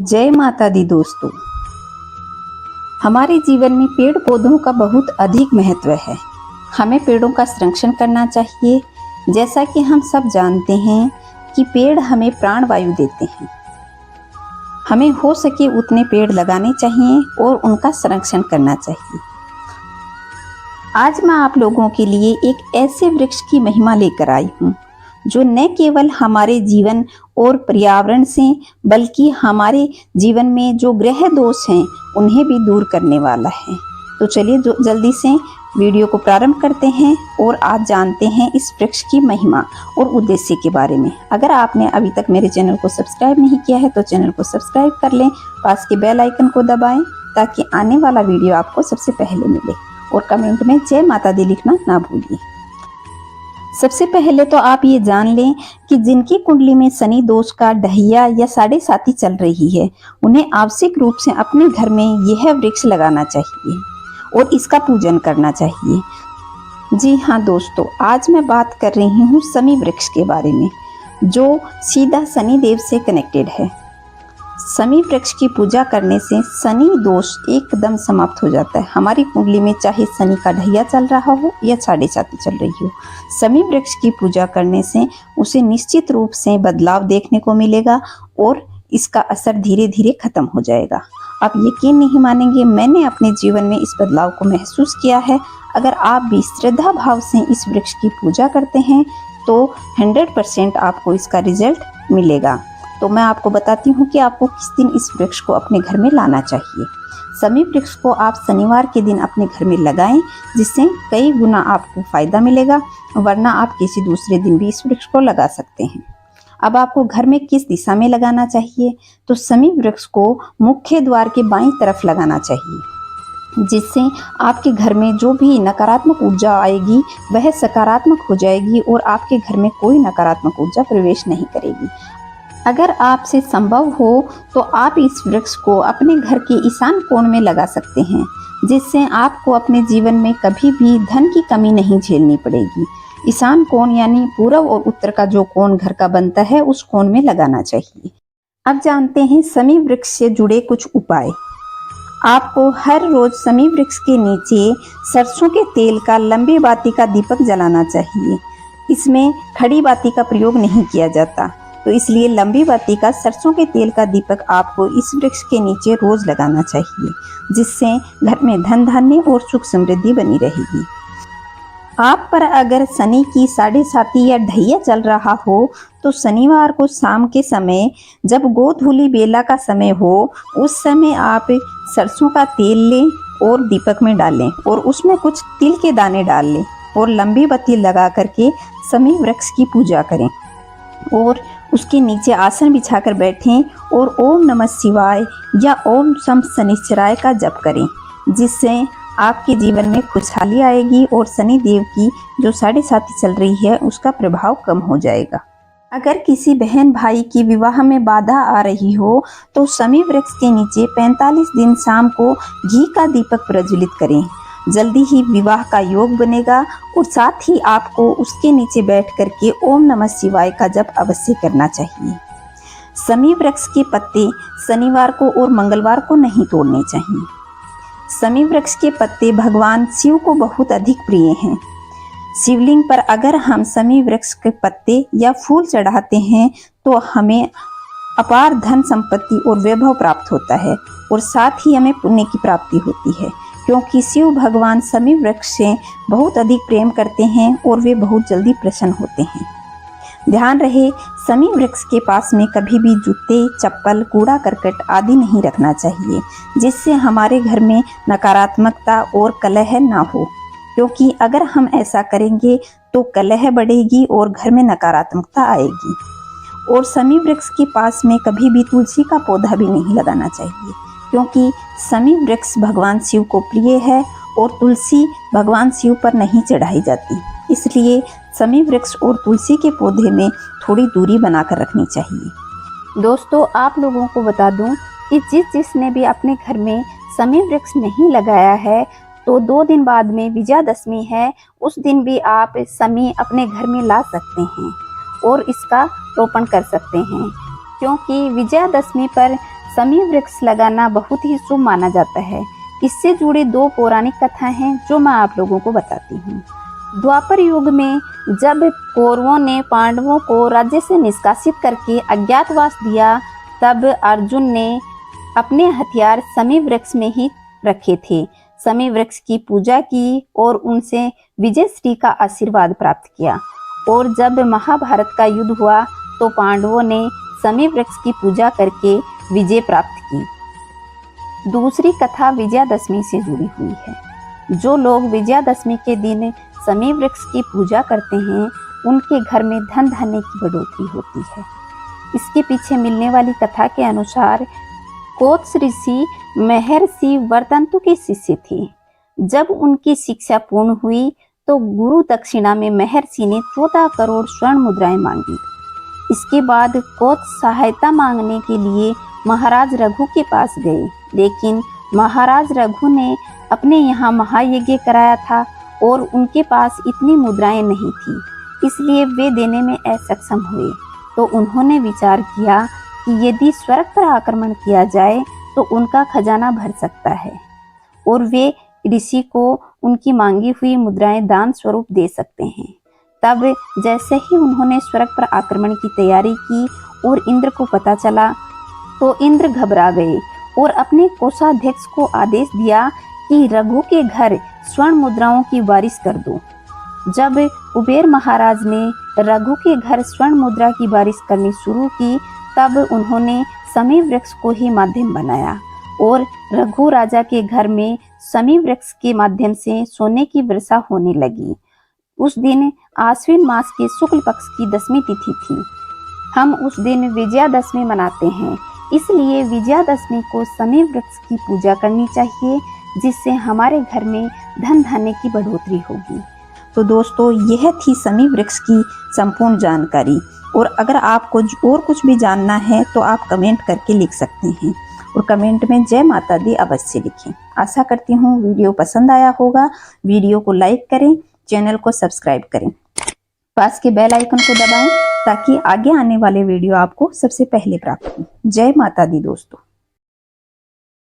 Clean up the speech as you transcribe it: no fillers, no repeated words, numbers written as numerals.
जय माता दी दोस्तों। हमारे जीवन में पेड़ पौधों का बहुत अधिक महत्व है। हमें पेड़ों का संरक्षण करना चाहिए। जैसा कि हम सब जानते हैं कि पेड़ हमें प्राणवायु देते हैं। हमें हो सके उतने पेड़ लगाने चाहिए और उनका संरक्षण करना चाहिए। आज मैं आप लोगों के लिए एक ऐसे वृक्ष की महिमा लेकर आई हूँ जो न केवल हमारे जीवन और पर्यावरण से बल्कि हमारे जीवन में जो ग्रह दोष हैं उन्हें भी दूर करने वाला है। तो चलिए जल्दी से वीडियो को प्रारंभ करते हैं और आज जानते हैं इस वृक्ष की महिमा और उद्देश्य के बारे में। अगर आपने अभी तक मेरे चैनल को सब्सक्राइब नहीं किया है तो चैनल को सब्सक्राइब कर लें, पास के बेल आइकन को दबाएं ताकि आने वाला वीडियो आपको सबसे पहले मिले और कमेंट में जय माता दी लिखना ना भूलिए। सबसे पहले तो आप ये जान लें कि जिनकी कुंडली में शनि दोष का ढहिया या 7.5 चल रही है उन्हें आवश्यक रूप से अपने घर में यह वृक्ष लगाना चाहिए और इसका पूजन करना चाहिए। जी हाँ दोस्तों, आज मैं बात कर रही हूँ शमी वृक्ष के बारे में जो सीधा शनि देव से कनेक्टेड है। शमी वृक्ष की पूजा करने से शनि दोष एकदम समाप्त हो जाता है। हमारी कुंडली में चाहे शनि का ढहिया चल रहा हो या 7.5 चल रही हो, शमी वृक्ष की पूजा करने से उसे निश्चित रूप से बदलाव देखने को मिलेगा और इसका असर धीरे धीरे खत्म हो जाएगा। आप यकीन नहीं मानेंगे, मैंने अपने जीवन में इस बदलाव को महसूस किया है। अगर आप भी श्रद्धा भाव से इस वृक्ष की पूजा करते हैं तो 100% आपको इसका रिजल्ट मिलेगा। तो मैं आपको बताती हूँ कि आपको किस दिन इस वृक्ष को अपने घर में लाना चाहिए। शमी वृक्ष को आप शनिवार के दिन अपने घर में लगाएं, जिससे कई गुना आपको फायदा मिलेगा, वरना आप किसी दूसरे दिन भी इस वृक्ष को लगा सकते हैं। अब आपको घर में किस दिशा में लगाना चाहिए, तो शमी वृक्ष को मुख्य द्वार के बाईं तरफ लगाना चाहिए, जिससे आपके घर में जो भी नकारात्मक ऊर्जा आएगी वह सकारात्मक हो जाएगी और आपके घर में कोई नकारात्मक ऊर्जा प्रवेश नहीं करेगी। अगर आपसे संभव हो तो आप इस वृक्ष को अपने घर के ईशान कोण में लगा सकते हैं, जिससे आपको अपने जीवन में कभी भी धन की कमी नहीं झेलनी पड़ेगी। ईशान कोण यानी पूर्व और उत्तर का जो कोण घर का बनता है उस कोण में लगाना चाहिए। अब जानते हैं शमी वृक्ष से जुड़े कुछ उपाय। आपको हर रोज शमी वृक्ष के नीचे सरसों के तेल का लंबी बाती का दीपक जलाना चाहिए। इसमें खड़ी बाती का प्रयोग नहीं किया जाता, तो इसलिए लंबी बाती का सरसों के तेल का दीपक आपको इस वृक्ष के नीचे रोज लगाना चाहिए, जिससे घर में धन धान्य और सुख समृद्धि बनी रहेगी। आप पर अगर शनि की 7.5 या ढहिया चल रहा हो तो शनिवार को शाम के समय जब गोधूली बेला का समय हो उस समय आप सरसों का तेल लें और दीपक में डालें और उसमें कुछ तिल के दाने डाल लें और लंबी बत्ती लगा करके शमी वृक्ष की पूजा करें और उसके नीचे आसन बिछाकर बैठें और ओम नमः शिवाय या ओम शम शनिश्चराय का जप करें, जिससे आपके जीवन में खुशहाली आएगी और शनि देव की जो 7.5 चल रही है उसका प्रभाव कम हो जाएगा। अगर किसी बहन भाई की विवाह में बाधा आ रही हो तो शमी वृक्ष के नीचे 45 दिन शाम को घी का दीपक प्रज्वलित करें। जल्दी ही विवाह का योग बनेगा और साथ ही आपको उसके नीचे बैठ करके ओम नमः शिवाय का जप अवश्य करना चाहिए। शमी वृक्ष के पत्ते शनिवार को और मंगलवार को नहीं तोड़ने चाहिए। शमी वृक्ष के पत्ते भगवान शिव को बहुत अधिक प्रिय हैं। शिवलिंग पर अगर हम शमी वृक्ष के पत्ते या फूल चढ़ाते हैं तो हमें अपार धन संपत्ति और वैभव प्राप्त होता है और साथ ही हमें पुण्य की प्राप्ति होती है, क्योंकि शिव भगवान शमी वृक्ष से बहुत अधिक प्रेम करते हैं और वे बहुत जल्दी प्रसन्न होते हैं। ध्यान रहे, शमी वृक्ष के पास में कभी भी जूते, चप्पल, कूड़ा करकट आदि नहीं रखना चाहिए, जिससे हमारे घर में नकारात्मकता और कलह ना हो, क्योंकि अगर हम ऐसा करेंगे तो कलह बढ़ेगी और घर में नकारात्मकता आएगी। और शमी वृक्ष के पास में कभी भी तुलसी का पौधा भी नहीं लगाना चाहिए, क्योंकि शमी वृक्ष भगवान शिव को प्रिय है और तुलसी भगवान शिव पर नहीं चढ़ाई जाती, इसलिए शमी वृक्ष और तुलसी के पौधे में थोड़ी दूरी बनाकर रखनी चाहिए। दोस्तों, आप लोगों को बता दूं कि जिसने भी अपने घर में शमी वृक्ष नहीं लगाया है तो 2 दिन बाद में विजयादशमी है, उस दिन भी आप शमी अपने घर में ला सकते हैं और इसका रोपण कर सकते हैं, क्योंकि विजयादशमी पर समी वृक्ष लगाना बहुत ही शुभ माना जाता है। इससे जुड़ी 2 पौराणिक कथाएं हैं जो मैं आप लोगों को बताती हूँ। द्वापर युग में जब कौरवों ने पांडवों को राज्य से निष्कासित करके अज्ञातवास दिया, तब अर्जुन ने अपने हथियार समी वृक्ष में ही रखे थे। समी वृक्ष की पूजा की और उनसे विजय श्री का आशीर्वाद प्राप्त किया। और जब महाभारत का युद्ध हुआ तो पांडवों ने समी वृक्ष की पूजा करके विजय प्राप्त की। दूसरी कथा विजयादशमी से जुड़ी हुई है। जो लोग विजयादशमी के दिन समी वृक्ष की पूजा करते हैं, उनके घर में धन धान्य की बढ़ोतरी होती है। इसके पीछे मिलने वाली कथा के अनुसार कोत्स ऋषि महर्षि वर्तंतु के शिष्य थे। जब उनकी शिक्षा पूर्ण हुई तो गुरु दक्षिणा में महर्षि ने 14 करोड़ स्वर्ण मुद्राएं मांगी। इसके बाद कोत्स सहायता मांगने के लिए महाराज रघु के पास गए, लेकिन महाराज रघु ने अपने यहाँ महायज्ञ कराया था और उनके पास इतनी मुद्राएं नहीं थी, इसलिए वे देने में असक्षम हुए। तो उन्होंने विचार किया कि यदि स्वर्ग पर आक्रमण किया जाए तो उनका खजाना भर सकता है और वे ऋषि को उनकी मांगी हुई मुद्राएं दान स्वरूप दे सकते हैं। तब जैसे ही उन्होंने स्वर्ग पर आक्रमण की तैयारी की और इंद्र को पता चला तो इंद्र घबरा गए और अपने कोषाध्यक्ष को आदेश दिया कि रघु के घर स्वर्ण मुद्राओं की बारिश कर दो। जब कुबेर महाराज ने रघु के घर स्वर्ण मुद्रा की बारिश करनी शुरू की, तब उन्होंने समी वृक्ष को ही माध्यम बनाया और रघु राजा के घर में समी वृक्ष के माध्यम से सोने की वर्षा होने लगी। उस दिन आश्विन मास के शुक्ल पक्ष की 10वीं तिथि थी। हम उस दिन विजयादशमी मनाते हैं, इसलिए विजयादशमी को समी वृक्ष की पूजा करनी चाहिए, जिससे हमारे घर में धन धान्य की बढ़ोतरी होगी। तो दोस्तों, यह थी समी वृक्ष की संपूर्ण जानकारी। और अगर आपको और कुछ भी जानना है तो आप कमेंट करके लिख सकते हैं और कमेंट में जय माता दी अवश्य लिखें। आशा करती हूँ वीडियो पसंद आया होगा। वीडियो को लाइक करें, चैनल को सब्सक्राइब करें, पास के बेल आइकन को दबाएं ताकि आगे आने वाले वीडियो आपको सबसे पहले प्राप्त हो। जय माता दी दोस्तों।